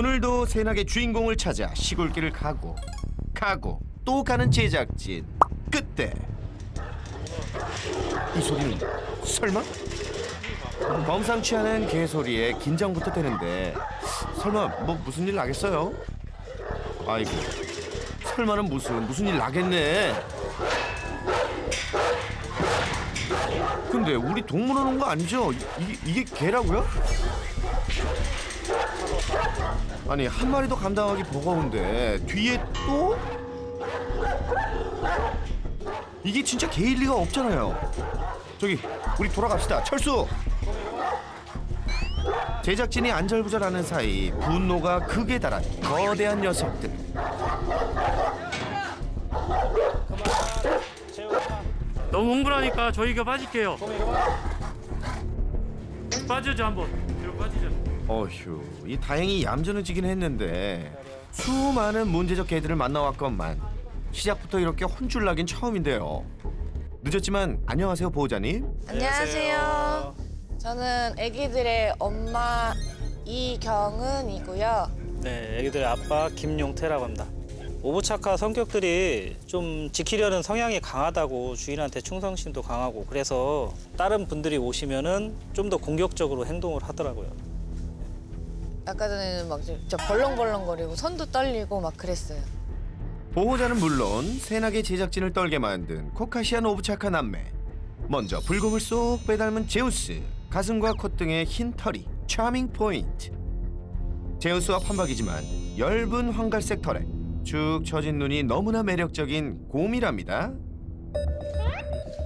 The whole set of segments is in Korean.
오늘도 새나게 주인공을 찾아 시골길을 가고 또 가는 제작진. 그때 이 소리는 설마? 범상치 않은 개소리에 긴장부터 되는데 설마 뭐 무슨 일 나겠어요? 아이고 설마는 무슨 일 나겠네. 근데 우리 동물원 온 거 아니죠? 이게 개라고요? 아니 한 마리도 감당하기 버거운데 뒤에 또? 이게 진짜 개일 리가 없잖아요. 저기 우리 돌아갑시다. 철수! 제작진이 안절부절하는 사이 분노가 극에 달한 거대한 녀석들. 너무 흥분하니까 저희가 빠질게요. 빠지죠 한번. 뒤로 빠지죠. 어휴, 이 다행히 얌전해지긴 했는데 수많은 문제적 개들을 만나왔건만 시작부터 이렇게 혼쭐 나긴 처음인데요. 늦었지만 안녕하세요 보호자님. 안녕하세요. 저는 아기들의 엄마 이경은이고요. 네, 애기들의 아빠 김용태라고 합니다. 오브차카 성격들이 좀 지키려는 성향이 강하다고 주인한테 충성심도 강하고 그래서 다른 분들이 오시면은 좀 더 공격적으로 행동을 하더라고요. 아까 전에는 막 진짜 벌렁벌렁거리고 손도 떨리고 막 그랬어요. 보호자는 물론 새나게 제작진을 떨게 만든 코카시안 오브차카 남매. 먼저 불금을 쏙 빼닮은 제우스, 가슴과 콧등의 흰 털이 차밍 포인트. 제우스와 판박이지만 엷은 황갈색 털에 축 처진 눈이 너무나 매력적인 곰이랍니다.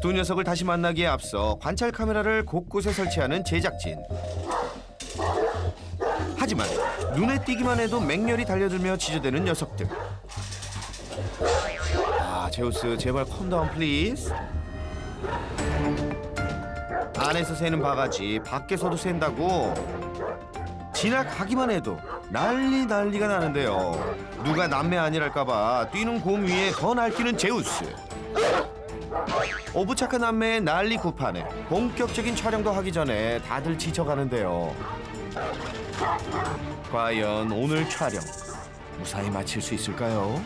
두 녀석을 다시 만나기에 앞서 관찰 카메라를 곳곳에 설치하는 제작진. 하지만 눈에 띄기만 해도 맹렬히 달려들며 지저대는 녀석들. 아, 제우스 제발 컴다운 플리즈. 안에서 새는 바가지 밖에서도 샌다고 지나가기만 해도 난리가 나는데요. 누가 남매 아니랄까봐 뛰는 곰 위에 더 날뛰는 제우스. 오브차카 남매의 난리 구판에 본격적인 촬영도 하기 전에 다들 지쳐가는데요. 과연 오늘 촬영 무사히 마칠 수 있을까요?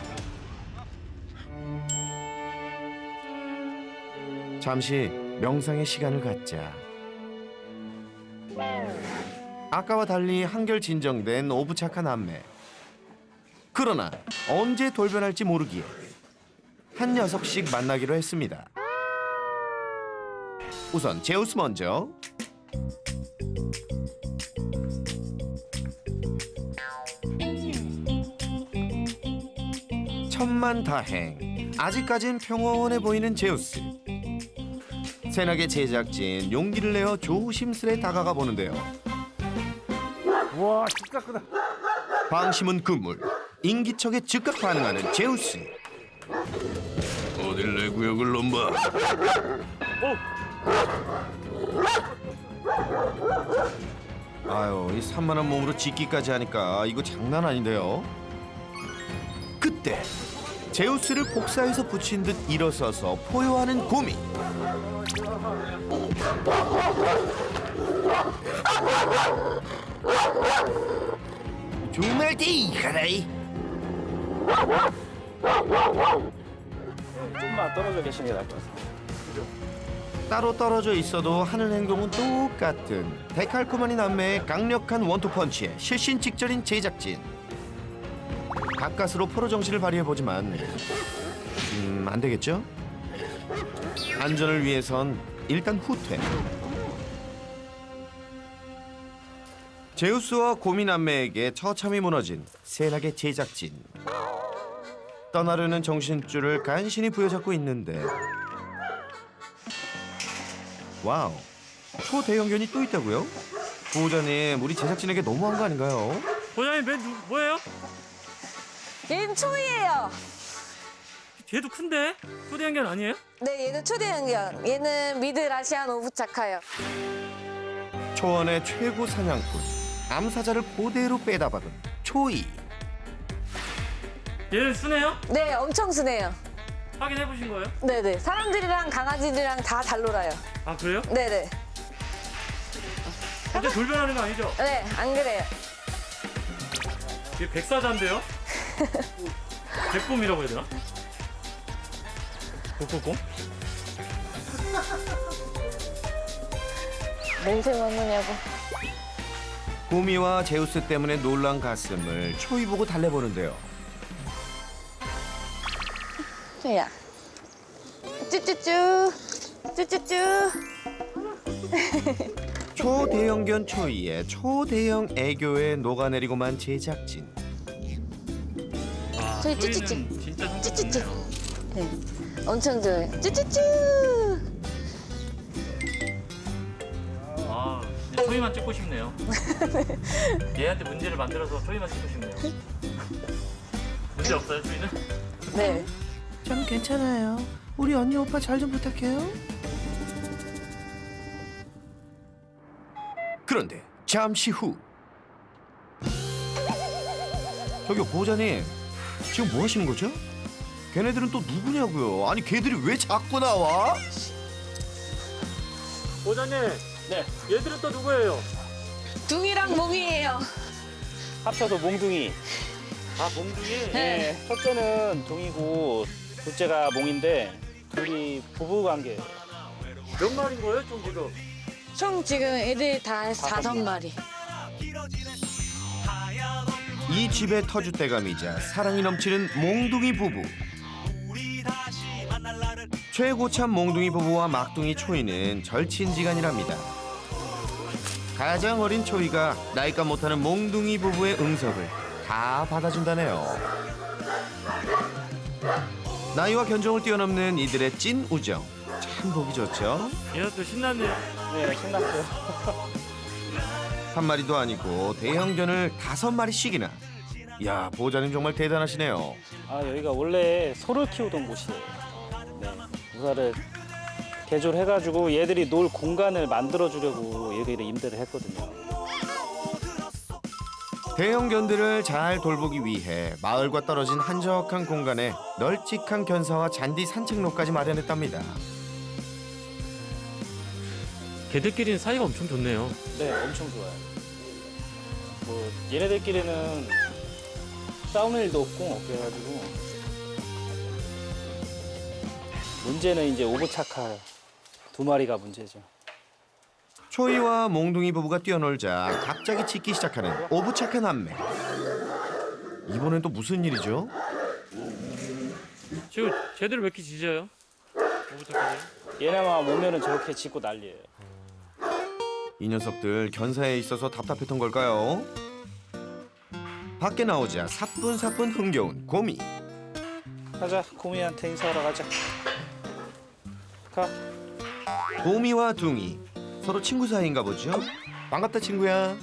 잠시 명상의 시간을 갖자. 아까와 달리 한결 진정된 오브차카 남매. 그러나 언제 돌변할지 모르기에 한 녀석씩 만나기로 했습니다. 우선 제우스 먼저. 천만다행. 아직까진 평온해 보이는 제우스. 새나게 제작진 용기를 내어 조심스레 다가가 보는데요. 와, 진짜 크다. 방심은 금물. 인기척에 즉각 반응하는 제우스. 어딜 내 구역을 넘봐. 아유, 이 산만한 몸으로 짖기까지 하니까 이거 장난 아닌데요. 그때 제우스를 복사해서 붙인 듯 일어서서 포효하는 곰이. 정말 대이가라이. 좀만 떨어져 계시는 게 나을 것 같습니다. 따로 떨어져 있어도 하는 행동은 똑같은 데칼코마니 남매의 강력한 원투펀치에 실신 직전인 제작진. 가까스로 프로 정신을 발휘해보지만 안 되겠죠? 안전을 위해선 일단 후퇴. 제우스와 곰이 남매에게 처참히 무너진 새나게 제작진. 떠나려는 정신줄을 간신히 부여잡고 있는데 와우, 초대형견이 또 있다고요? 보호자님, 우리 제작진에게 너무한 거 아닌가요? 보장님 뭐예요? 얘는 초이예요. 걔도 큰데? 초대형견 아니에요? 네, 얘는 초대형견. 얘는 미드라시안 오브차카요. 초원의 최고 사냥꾼, 암사자를 그대로 빼다 박은 초이. 얘는 순해요? 네, 엄청 순해요. 확인해 보신 거예요? 네네. 사람들이랑 강아지들이랑 다 잘 놀아요. 아 그래요? 네네. 근데 돌변하는 거 아니죠? 네, 안 그래요. 이게 백사자인데요? 백곰이라고 해야 되나? 곰곰곰? 냄새 맡느냐고. 고미와 제우스 때문에 놀란 가슴을 초이 보고 달래보는데요. 초이야. 쭈쭈쭈. 쭈쭈쭈. 초대형견 초이의 초대형 애교에 녹아내리고만 제작진. 와, 저희 초이는 찌찌찌. 진짜 성격 찌찌찌. 좋네요. 네. 엄청 좋아해. 쭈쭈쭈. 아, 그냥 초이만 찍고 싶네요. 얘한테 문제를 만들어서 초이만 찍고 싶네요. 문제 없어요, 초이는? 네. 전 괜찮아요. 우리 언니 오빠 잘 좀 부탁해요. 그런데 잠시 후. 저기요 보호자님, 지금 뭐 하시는 거죠? 걔네들은 또 누구냐고요? 아니 걔들이 왜 자꾸 나와? 보자님, 네. 얘들은 또 누구예요? 둥이랑 몽이에요. 합쳐서 몽둥이. 아, 몽둥이? 네. 첫째는 둥이고 둘째가 몽인데 둘이 부부 관계예요. 몇 마리인 거예요, 총 지금? 총 지금 애들 다 해서 5마리. 이 집의 터줏대감이자 사랑이 넘치는 몽둥이 부부. 최고참 몽둥이 부부와 막둥이 초이는 절친지간이랍니다. 가장 어린 초이가 나이가 못하는 몽둥이 부부의 응석을 다 받아준다네요. 나이와 견종을 뛰어넘는 이들의 찐 우정, 참 보기 좋죠. 얘도 신났네요. 네, 신났어요. 한 마리도 아니고 대형견을 5마리씩이나. 이야, 보호자님 정말 대단하시네요. 아, 여기가 원래 소를 키우던 곳이에요. 네, 무사를 개조를 해가지고 얘들이 놀 공간을 만들어주려고 여기를 임대를 했거든요. 대형견들을 잘 돌보기 위해 마을과 떨어진 한적한 공간에 널찍한 견사와 잔디 산책로까지 마련했답니다. 걔들끼리는 사이가 엄청 좋네요. 네, 엄청 좋아요. 뭐 얘네들끼리는 싸우는 일도 없고 그래가지고 문제는 이제 오브차카 2마리가 문제죠. 초이와 몽둥이 부부가 뛰어놀자 갑자기 짖기 시작하는 오브차카 남매. 이번엔 또 무슨 일이죠? 지금 쟤들 왜 이렇게 짖어요? 오브차카들? 얘네만 오면은 저렇게 짖고 난리예요. 이 녀석들 견사에 있어서 답답했던 걸까요? 밖에 나오자 사뿐사뿐 흥겨운 고미. 가자, 고미한테 인사하러 가자. 가. 고미와 둥이 서로 친구 사이인가 보죠? 반갑다 친구야.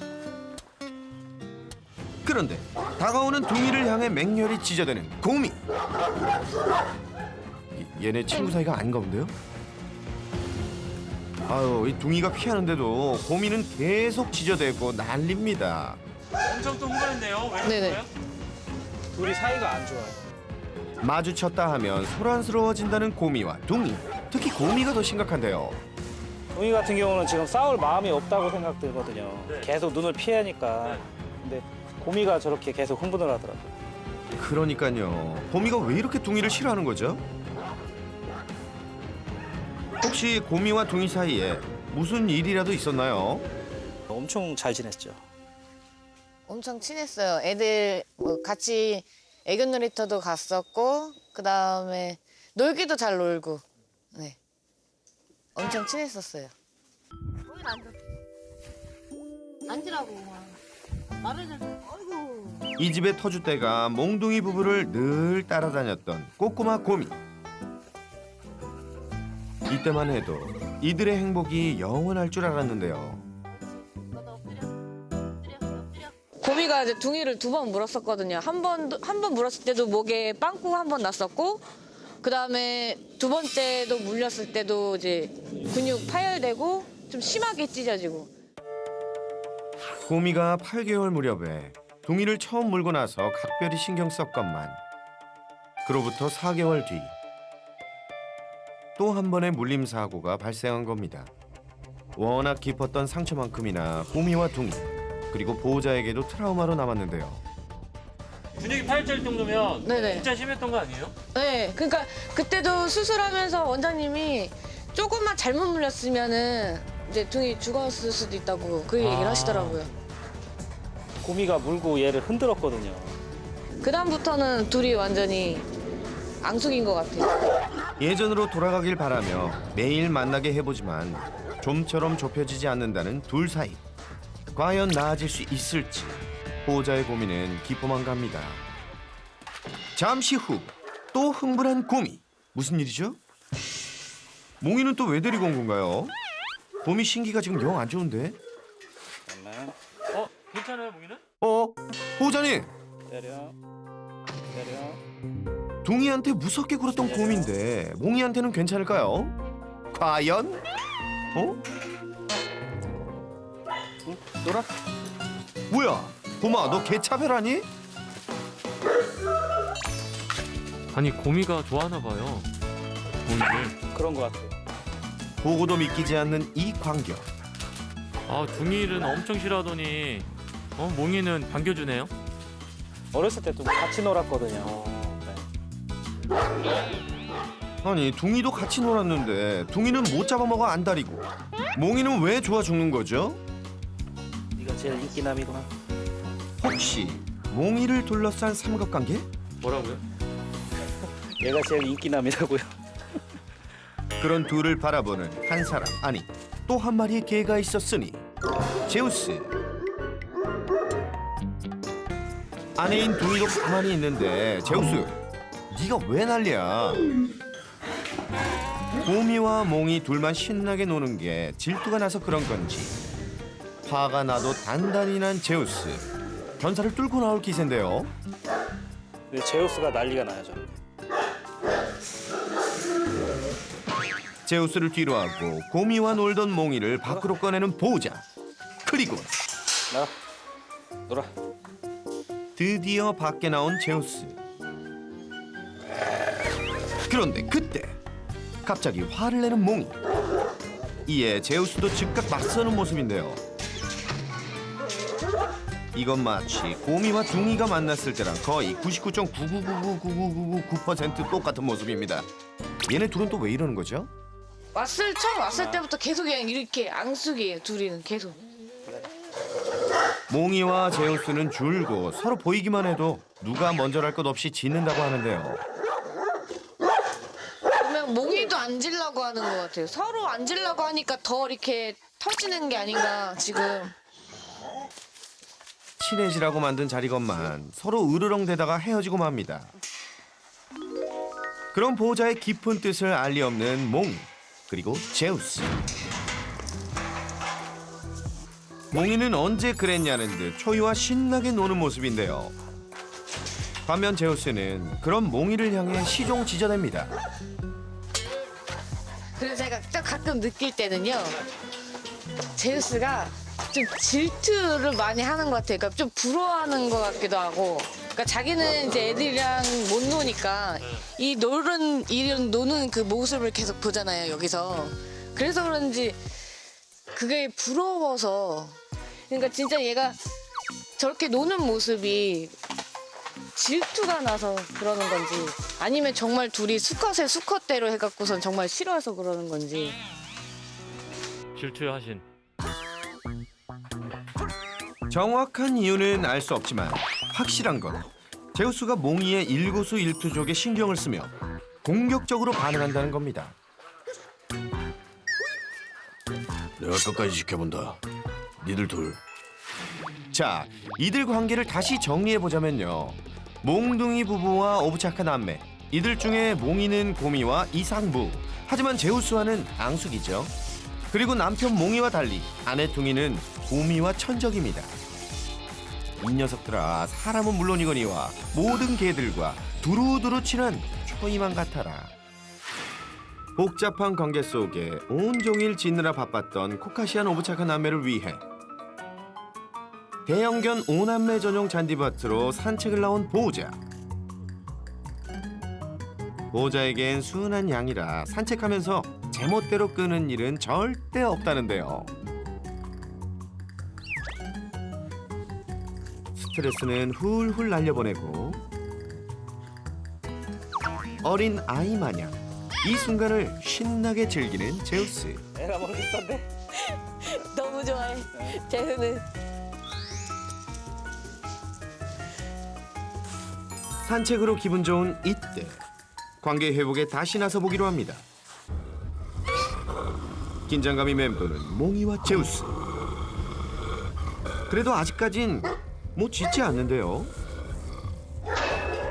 그런데 다가오는 둥이를 향해 맹렬히 짖어대는 고미. 얘네 친구 사이가 아닌가 본데요? 아유, 이 둥이가 피하는데도 고미는 계속 짖어대고 난립니다. 엄청 또 흥분했네요. 왜 네네. 그래요? 둘이 사이가 안 좋아요. 마주쳤다 하면 소란스러워진다는 고미와 둥이. 특히 고미가 더 심각한데요. 둥이 같은 경우는 지금 싸울 마음이 없다고 생각되거든요. 네. 계속 눈을 피하니까. 근데 고미가 저렇게 계속 흥분을 하더라고요. 그러니까요. 고미가 왜 이렇게 둥이를 싫어하는 거죠? 혹시 고미와 둥이 사이에 무슨 일이라도 있었나요? 엄청 잘 지냈죠. 엄청 친했어요. 애들 뭐 같이 애교 놀이터도 갔었고 그다음에 놀기도 잘 놀고. 네. 엄청 친했었어요. 앉으라고. 말을 좀. 아이고. 이 집의 터줏대가 몽둥이 부부를 늘 따라다녔던 꼬꼬마 고미. 이때만 해도 이들의 행복이 영원할 줄 알았는데요. 고미가 이제 둥이를 2번 물었었거든요. 한 번 물었을 때도 목에 빵꾸 한 번 났었고, 그 다음에 2번째도 물렸을 때도 이제 근육 파열되고 좀 심하게 찢어지고. 고미가 8개월 무렵에 둥이를 처음 물고 나서 각별히 신경 썼건만 그로부터 4개월 뒤 또 한 번의 물림 사고가 발생한 겁니다. 워낙 깊었던 상처만큼이나 고미와 둥이 그리고 보호자에게도 트라우마로 남았는데요. 근육이 파열될 정도면 네네. 진짜 심했던 거 아니에요? 네, 그러니까 그때도 수술하면서 원장님이 조금만 잘못 물렸으면은 이제 둥이 죽었을 수도 있다고 그 얘기를 하시더라고요. 곰이가 물고 얘를 흔들었거든요. 그 다음부터는 둘이 완전히 앙숙인 것 같아요. 예전으로 돌아가길 바라며 매일 만나게 해보지만 좀처럼 좁혀지지 않는다는 둘 사이. 과연 나아질 수 있을지 보호자의 고민은 깊어만 갑니다. 잠시 후 또 흥분한 곰이. 무슨 일이죠? 몽이는 또 왜 데리고 온 건가요? 곰이 신기가 지금 영 안 좋은데? 잠깐만. 괜찮아요, 몽이는? 보호자님! 때려. 때려. 둥이한테 무섭게 굴었던 곰인데 몽이한테는 괜찮을까요? 과연? 놀아. 뭐야? 곰아, 너 개 차별하니? 아니, 곰이가 좋아하나 봐요. 곰이를. 그런 것 같아요. 보고도 믿기지 않는 이 광경. 아, 둥이는 엄청 싫어하더니 몽이는 반겨주네요. 어렸을 때 좀 같이 놀았거든요. 네. 아니, 둥이도 같이 놀았는데 둥이는 못 잡아먹어 안달이고 몽이는 왜 좋아 죽는 거죠? 네가 제일 인기남이구나. 혹시 몽이를 둘러싼 삼각관계? 뭐라고요? 얘가 제일 인기남이라고요. 그런 둘을 바라보는 한 사람, 아니 또 한 마리의 개가 있었으니 제우스. 아내인 둥이도 가만히 있는데 제우스, 네가 왜 난리야? 곰이와 몽이 둘만 신나게 노는 게 질투가 나서 그런 건지 화가 나도 단단히 난 제우스. 견사를 뚫고 나올 기세인데요. 근데 제우스가 난리가 나요, 저는. 제우스를 뒤로 하고 곰이와 놀던 몽이를 밖으로 꺼내는 보호자. 그리고 나 놀아. 드디어 밖에 나온 제우스. 그런데 그때 갑자기 화를 내는 몽이. 이에 제우스도 즉각 맞서는 모습인데요. 이건 마치 곰이와 둥이가 만났을 때랑 거의 99.9999999% 똑같은 모습입니다. 얘네 둘은 또 왜 이러는 거죠? 처음 왔을 때부터 계속 그냥 이렇게 앙숙이에요. 둘이는 계속. 몽이와 제우스는 줄고 서로 보이기만 해도 누가 먼저랄 것 없이 짖는다고 하는데요. 그러면 몽이도 앉으려고 하는 것 같아요. 서로 앉으려고 하니까 더 이렇게 터지는 게 아닌가 지금. 친해지라고 만든 자리건만 서로 으르렁대다가 헤어지고 맙니다. 그런 보호자의 깊은 뜻을 알 리 없는 몽이, 그리고 제우스. 몽이는 언제 그랬냐는 듯 초이와 신나게 노는 모습인데요. 반면 제우스는 그런 몽이를 향해 시종지전됩니다. 그래서 제가 또 가끔 느낄 때는요. 제우스가 좀 질투를 많이 하는 것 같아요. 그러니까 좀 부러워하는 것 같기도 하고. 그러니까 자기는 이제 애들이랑 못 노니까 이런 노는 그 모습을 계속 보잖아요, 여기서. 그래서 그런지 그게 부러워서. 그러니까 진짜 얘가 저렇게 노는 모습이 질투가 나서 그러는 건지 아니면 정말 둘이 수컷을 수컷대로 해갖고선 정말 싫어해서 그러는 건지. 질투하신. 정확한 이유는 알 수 없지만 확실한 건 제우스가 몽이의 일거수일투족에 신경을 쓰며 공격적으로 반응한다는 겁니다. 내가 끝까지 지켜본다. 니들 둘. 자, 이들 관계를 다시 정리해보자면요. 몽둥이 부부와 오브차카 남매. 이들 중에 몽이는 곰이와 이상부. 하지만 제우스와는 앙숙이죠. 그리고 남편 몽이와 달리 아내 둥이는 곰이와 천적입니다. 이 녀석들아, 사람은 물론이거니와 모든 개들과 두루두루 친한 초이만 같아라. 복잡한 관계 속에 온종일 짖느라 바빴던 코카시안 오브차카 남매를 위해 대형견 5남매 전용 잔디밭으로 산책을 나온 보호자. 보호자에겐 순한 양이라 산책하면서 제멋대로 끄는 일은 절대 없다는데요. 스트레스는 훌훌 날려보내고 어린 아이 마냥 이 순간을 신나게 즐기는 제우스. 애가 먹겠던데? 너무 좋아해. 재우는. 산책으로 기분 좋은 이때 관계 회복에 다시 나서 보기로 합니다. 긴장감이 맴도는 몽이와 제우스. 그래도 아직까진 뭐 짖지 않는데요.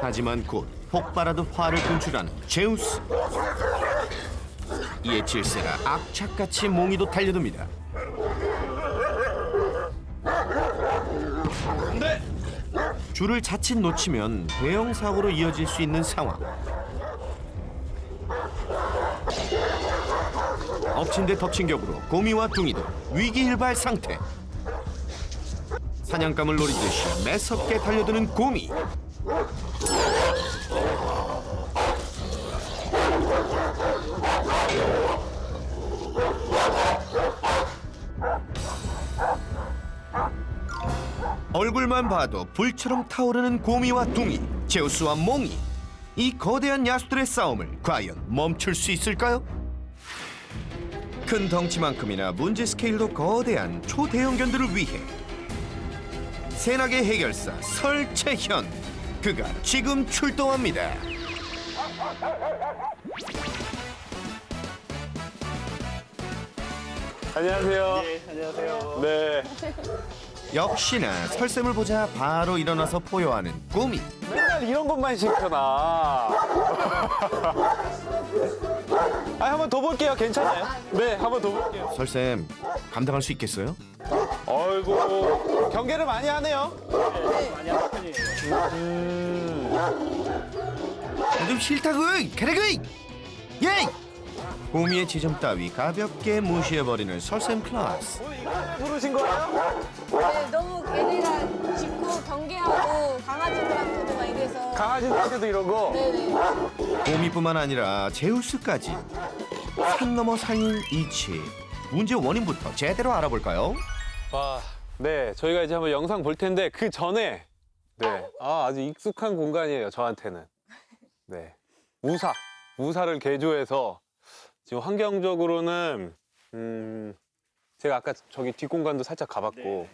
하지만 곧 폭발하듯 화를 분출하는 제우스. 이에 질세라 악착같이 몽이도 달려듭니다. 줄을 자칫 놓치면 대형 사고로 이어질 수 있는 상황. 엎친 데 덮친 격으로 고미와 둥이도 위기일발 상태. 사냥감을 노리듯이 매섭게 달려드는 고미. 얼굴만 봐도 불처럼 타오르는 고미와 둥이, 제우스와 몽이. 이 거대한 야수들의 싸움을 과연 멈출 수 있을까요? 큰 덩치만큼이나 문제 스케일도 거대한 초대형견들을 위해 새나게 해결사 설채현, 그가 지금 출동합니다. 안녕하세요. 네, 안녕하세요. 네. 역시나 설쌤을 보자 바로 일어나서 포효하는 고미. 맨날 이런 것만 시켜놔. 아, 한번 더 볼게요. 괜찮아요? 네, 한번 더 볼게요. 설쌤, 감당할 수 있겠어요? 어이구, 경계를 많이 하네요. 많이 하는 편이에요. 좀 싫다구이! 가라구이! 예이! 고미의 지점 따위 가볍게 무시해버리는 설쌤 클래스. 부르신 거예요? 네, 너무 걔네가 짖고 경계하고 강아지들한테도 막 이래서. 강아지들한테도 이런 거? 네네. 고미뿐만 아니라 제우스까지. 산 넘어 산인 이치. 문제 원인부터 제대로 알아볼까요? 와, 네. 저희가 이제 한번 영상 볼 텐데 그 전에 네. 아주 익숙한 공간이에요. 저한테는. 네. 우사를 개조해서 지금 환경적으로는 제가 아까 저기 뒷공간도 살짝 가봤고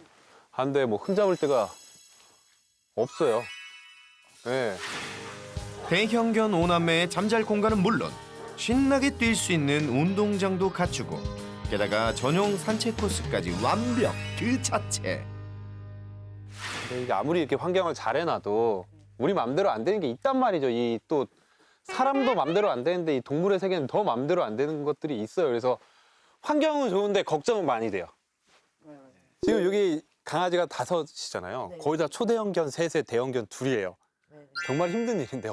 한데 뭐 흠잡을 데가 없어요. 네. 대형견 5남매의 잠잘 공간은 물론 신나게 뛸 수 있는 운동장도 갖추고 게다가 전용 산책 코스까지 완벽 그 자체. 근데 이게 아무리 이렇게 환경을 잘 해놔도 우리 맘대로 안 되는 게 있단 말이죠. 이 또 사람도 맘대로 안 되는데 이 동물의 세계는 더 맘대로 안 되는 것들이 있어요. 그래서 환경은 좋은데 걱정은 많이 돼요. 지금 여기 강아지가 5이잖아요. 거의 다 초대형견 3에 대형견 2이에요. 정말 힘든 일인데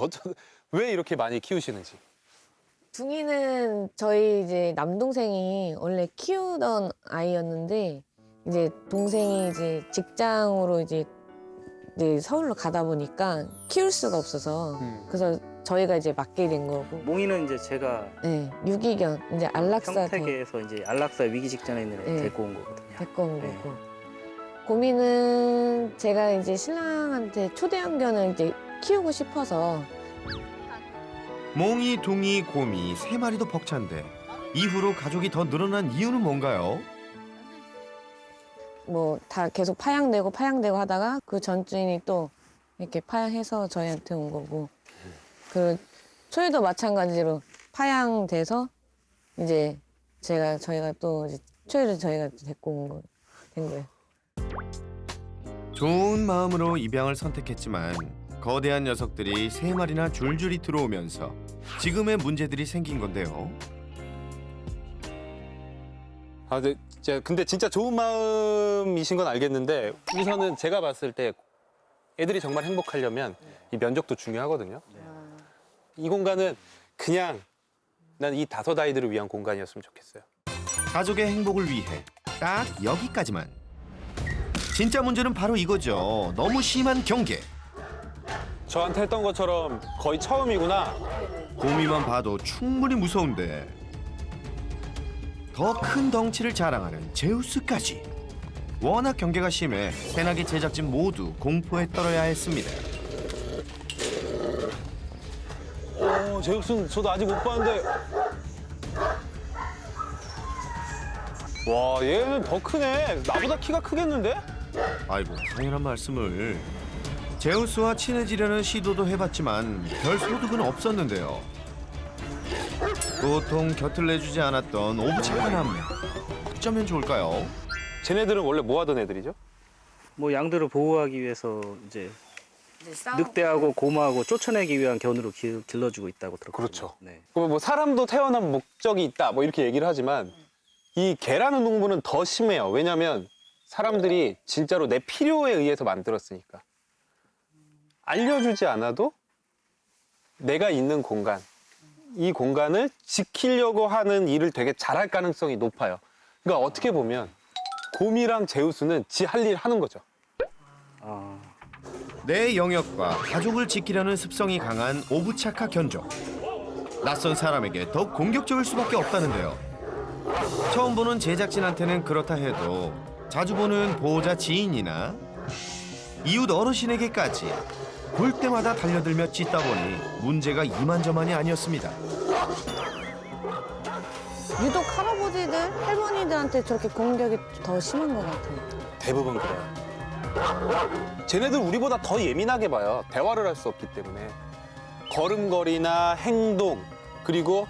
왜 이렇게 많이 키우시는지. 둥이는 저희 이제 남동생이 원래 키우던 아이였는데 이제 동생이 이제 직장으로 이제 서울로 가다 보니까 키울 수가 없어서 그래서 저희가 이제 맡게 된 거고. 몽이는 이제 제가 네, 유기견 이제 안락사 평택에서 이제 안락사 위기 직전에 있는 애 네. 데리고 온 거거든요. 데리고 온 네. 거고. 고미는 제가 이제 신랑한테 초대형견을 이제 키우고 싶어서 몽이, 둥이, 고미 3마리도 벅찬데 이후로 가족이 더 늘어난 이유는 뭔가요? 뭐 다 계속 파양되고 하다가 그 전 주인이 또 이렇게 파양해서 저희한테 온 거고 그 초이도 마찬가지로 파양돼서 이제 저희가 또 이제 초이를 저희가 데리고 된 거예요. 좋은 마음으로 입양을 선택했지만 거대한 녀석들이 3마리나 줄줄이 들어오면서 지금의 문제들이 생긴 건데요. 아, 근데 진짜 좋은 마음이신 건 알겠는데 우선은 제가 봤을 때 애들이 정말 행복하려면 이 면적도 중요하거든요. 이 공간은 그냥 난 이 5아이들을 위한 공간이었으면 좋겠어요. 가족의 행복을 위해 딱 여기까지만. 진짜 문제는 바로 이거죠. 너무 심한 경계. 저한테 했던 것처럼 거의 처음이구나. 고미만 봐도 충분히 무서운데 더 큰 덩치를 자랑하는 제우스까지. 워낙 경계가 심해 새나기 제작진 모두 공포에 떨어야 했습니다. 제육슨 저도 아직 못 봤는데. 와, 얘는 더 크네. 나보다 키가 크겠는데? 아이고, 당연한 말씀을. 제우스와 친해지려는 시도도 해봤지만 별 소득은 없었는데요. 도통 곁을 내주지 않았던 오부착한 남매. 어쩌면 좋을까요? 쟤네들은 원래 뭐 하던 애들이죠? 뭐 양들을 보호하기 위해서 이제 늑대하고 곰하고 쫓아내기 위한 견으로 길러주고 있다고 들었거든요. 그렇죠. 네. 그럼 뭐 사람도 태어난 목적이 있다 뭐 이렇게 얘기를 하지만 이 개라는 동물은 더 심해요. 왜냐면 사람들이 진짜로 내 필요에 의해서 만들었으니까. 알려주지 않아도 내가 있는 공간, 이 공간을 지키려고 하는 일을 되게 잘할 가능성이 높아요. 그러니까 어떻게 보면 곰이랑 제우스는 지 할 일 하는 거죠. 아, 내 영역과 가족을 지키려는 습성이 강한 오부차카 견종. 낯선 사람에게 더 공격적일 수밖에 없다는데요. 처음 보는 제작진한테는 그렇다 해도 자주 보는 보호자 지인이나 이웃 어르신에게까지 볼 때마다 달려들며 짖다 보니 문제가 이만저만이 아니었습니다. 유독 할아버지들, 할머니들한테 저렇게 공격이 더 심한 것 같아요. 대부분 그래요. 쟤네들 우리보다 더 예민하게 봐요. 대화를 할 수 없기 때문에. 걸음걸이나 행동, 그리고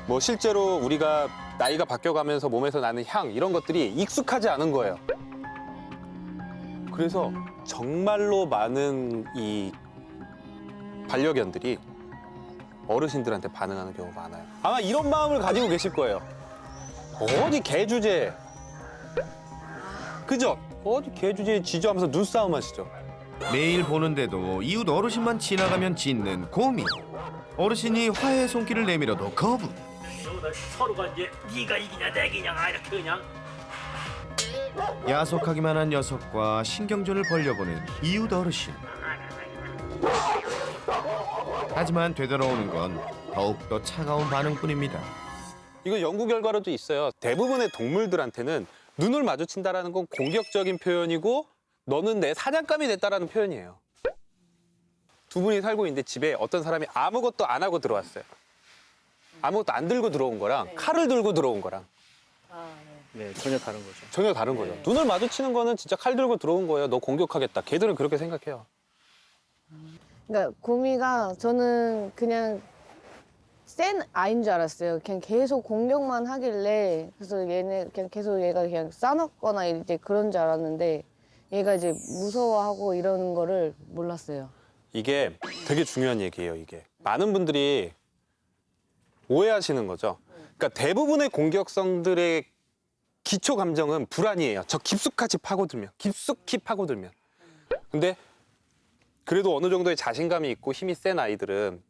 뭐 실제로 우리가 나이가 바뀌어가면서 몸에서 나는 향 이런 것들이 익숙하지 않은 거예요. 그래서 정말로 많은 이 반려견들이 어르신들한테 반응하는 경우가 많아요. 아마 이런 마음을 가지고 계실 거예요. 어디 개 주제에, 그죠? 어디 개 주제에 짖어하면서 눈싸움 하시죠. 매일 보는데도 이웃 어르신만 지나가면 짖는 곰이. 어르신이 화해의 손길을 내밀어도 거부. 서로가 이제 네가 이기냐 내가 이기냐 이렇게 그냥. 야속하기만 한 녀석과 신경전을 벌려보는 이웃 어르신. 하지만 되돌아오는 건 더욱더 차가운 반응뿐입니다. 이거 연구 결과로도 있어요. 대부분의 동물들한테는 눈을 마주친다라는 건 공격적인 표현이고 너는 내 사냥감이 됐다라는 표현이에요. 두 분이 살고 있는데 집에 어떤 사람이 아무것도 안 하고 들어왔어요. 아무것도 안 들고 들어온 거랑 칼을 들고 들어온 거랑 네, 전혀 다른 거죠. 전혀 다른 거죠. 눈을 마주치는 거는 진짜 칼 들고 들어온 거예요. 너 공격하겠다. 걔들은 그렇게 생각해요. 그러니까 곰이가 저는 그냥 센 아이인 줄 알았어요. 그냥 계속 공격만 하길래 그래서 얘네 그냥 계속 얘가 그냥 싸놨거나 이제 그런 줄 알았는데 얘가 이제 무서워하고 이러는 거를 몰랐어요. 이게 되게 중요한 얘기예요, 이게. 많은 분들이 오해하시는 거죠. 그러니까 대부분의 공격성들의 기초 감정은 불안이에요. 저 깊숙이 파고들면. 근데 그래도 어느 정도의 자신감이 있고 힘이 센 아이들은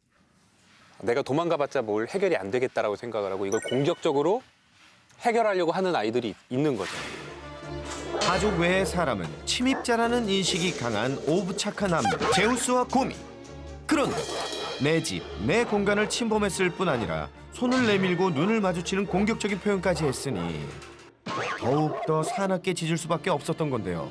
내가 도망가봤자 뭘 해결이 안 되겠다라고 생각을 하고 이걸 공격적으로 해결하려고 하는 아이들이 있는 거죠. 가족 외의 사람은 침입자라는 인식이 강한 오부차카 남매 제우스와 곰이. 그런데 내 집, 내 공간을 침범했을 뿐 아니라 손을 내밀고 눈을 마주치는 공격적인 표현까지 했으니 더욱더 사납게 짖을 수밖에 없었던 건데요.